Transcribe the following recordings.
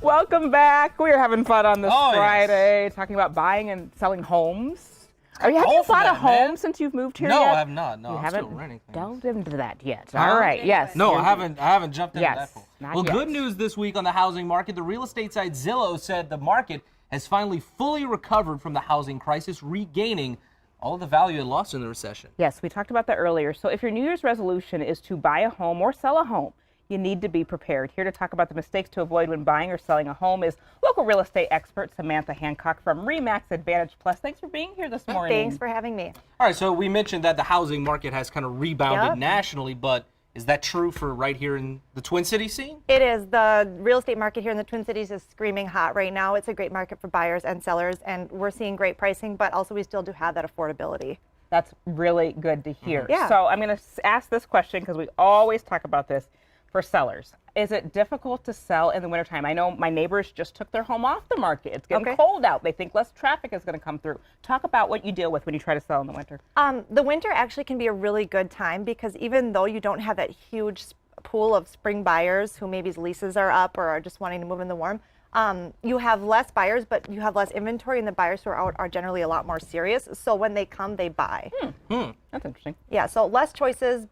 Welcome back. We are having fun on this Friday, yes. talking about buying and selling homes. Have you Both of bought a them, home man. since you've moved here No, yet? I have not. No, You I'm haven't still renting things. delved into that yet. Huh? All right, yes. No, you're- I haven't jumped into Yes, that pool. not Well, yet. good news this week on the housing market. The real estate site Zillow said the market has finally fully recovered from the housing crisis, regaining all of the value it lost in the recession. Yes, we talked about that earlier. So if your New Year's resolution is to buy a home or sell a home, you need to be prepared. Here to talk about the mistakes to avoid when buying or selling a home is local real estate expert Samantha Hancock from Remax Advantage Plus. Thanks for being here this morning. Thanks for having me. All right, so we mentioned that the housing market has kind of rebounded Yep. nationally, but is that true for right here in the Twin Cities scene? It is. The real estate market here in the Twin Cities is screaming hot right now. It's a great market for buyers and sellers, and we're seeing great pricing, but also we still do have that affordability. That's really good to hear. Yeah. So I'm going to ask this question because we always talk about this for sellers. Is it difficult to sell in the wintertime? I know my neighbors just took their home off the market. It's getting Okay. cold out. They think less traffic is going to come through. Talk about what you deal with when you try to sell in the winter. The winter actually can be a really good time because even though you don't have that huge pool of spring buyers who maybe leases are up or are just wanting to move in the warm, you have less buyers, but you have less inventory, and the buyers who are out are generally a lot more serious. So when they come, they buy. That's interesting. Yeah, so less choices,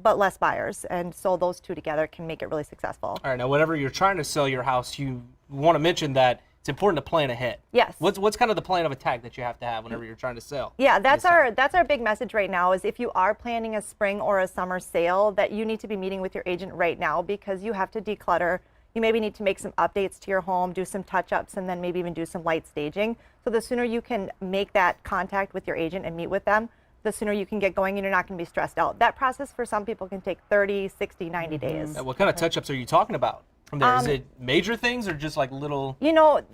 but less buyers. And so those two together can make it really successful. All right, now whenever you're trying to sell your house, you want to mention that it's important to plan ahead. Yes. What's kind of the plan of attack that you have to have whenever you're trying to sell? Yeah, that's our big message right now is if you are planning a spring or a summer sale, that you need to be meeting with your agent right now because you have to declutter. You maybe need to make some updates to your home, do some touch-ups, and then maybe even do some light staging. So the sooner you can make that contact with your agent and meet with them, the sooner you can get going and you're not going to be stressed out. That process for some people can take 30, 60, 90 days. What kind of touch-ups are you talking about from there? Is it major things or just like little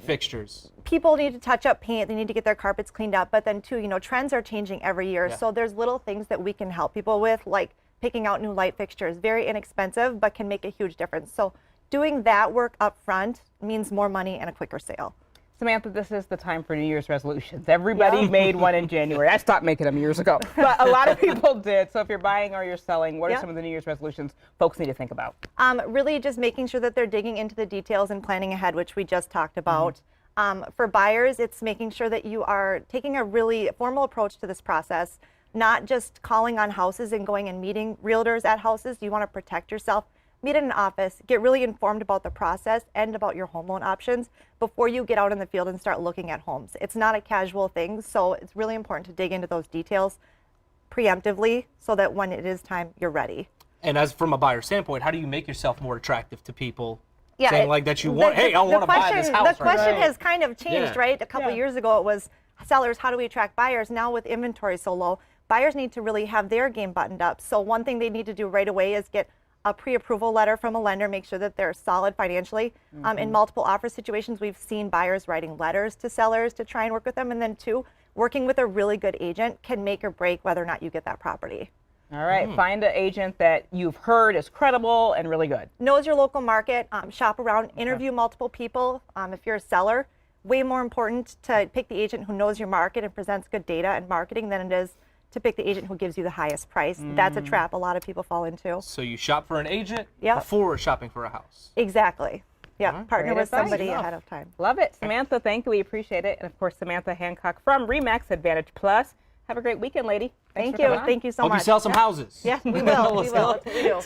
fixtures? People need to touch up paint, they need to get their carpets cleaned up, but then too, trends are changing every year. Yeah. So there's little things that we can help people with, like picking out new light fixtures. Very inexpensive, but can make a huge difference. So doing that work up front means more money and a quicker sale. Samantha, this is the time for New Year's resolutions. Everybody made one in January. I stopped making them years ago, but a lot of people did. So if you're buying or you're selling, what are some of the New Year's resolutions folks need to think about? Really just making sure that they're digging into the details and planning ahead, which we just talked about. For buyers, it's making sure that you are taking a really formal approach to this process, not just calling on houses and going and meeting realtors at houses. You want to protect yourself. Meet in an office, get really informed about the process and about your home loan options before you get out in the field and start looking at homes. It's not a casual thing, so it's really important to dig into those details preemptively so that when it is time, you're ready. And as from a buyer standpoint, how do you make yourself more attractive to people? Yeah, saying like that you want, hey, I want to buy this house. The question has kind of changed, Yeah. right? A couple years ago, it was sellers, how do we attract buyers? Now with inventory so low, buyers need to really have their game buttoned up. So one thing they need to do right away is get a pre-approval letter from a lender, make sure that they're solid financially. In multiple offer situations, we've seen buyers writing letters to sellers to try and work with them. And then two, working with a really good agent can make or break whether or not you get that property. All right, find an agent that you've heard is credible and really good. Knows your local market, shop around, interview multiple people. If you're a seller, way more important to pick the agent who knows your market and presents good data and marketing than it is to pick the agent who gives you the highest price. That's a trap a lot of people fall into. So you shop for an agent Yep. before shopping for a house. Exactly. Yeah, partner Great with advice. somebody Enough. ahead of time. Love it. Samantha, thank you. We appreciate it. And of course, Samantha Hancock from Remax Advantage Plus. Have a great weekend, lady. Thanks Thank for you. coming on. Thank you so Hope much. you sell some houses. Yeah, we will. We will. That's what we do.